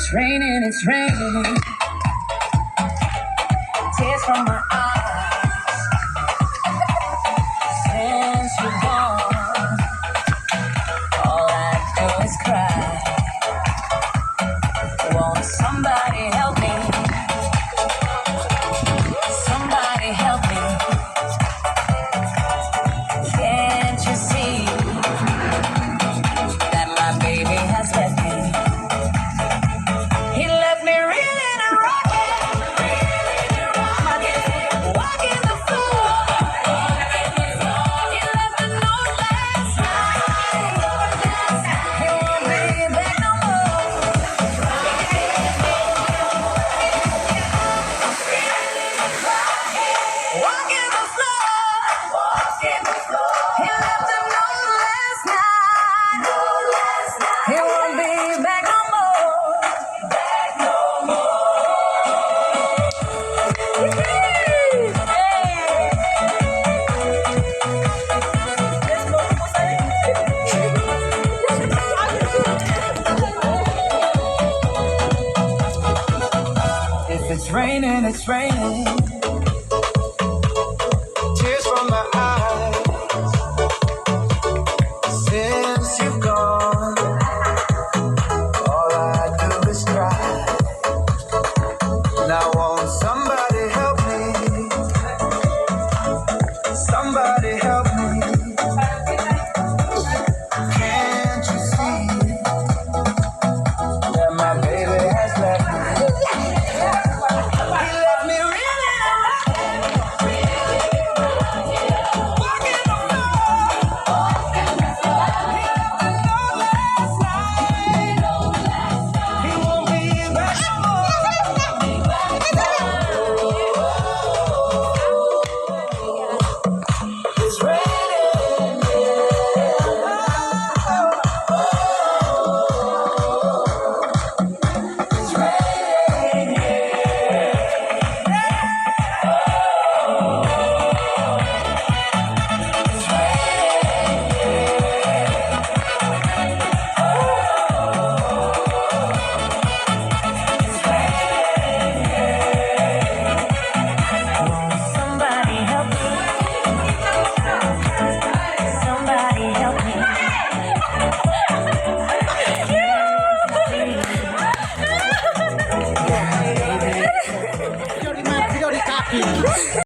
It's raining, it's raining. Tears from my eyes. Since you're gone, all I do is cry. Won't somebody help me? Somebody help me. Can't you see that my baby has left me? He left me reeling and rocking, walking the floor. He left a note last night. He won't be back no more. Walking the floor. He left a note last night. He won't be back no more. If it's raining, it's raining.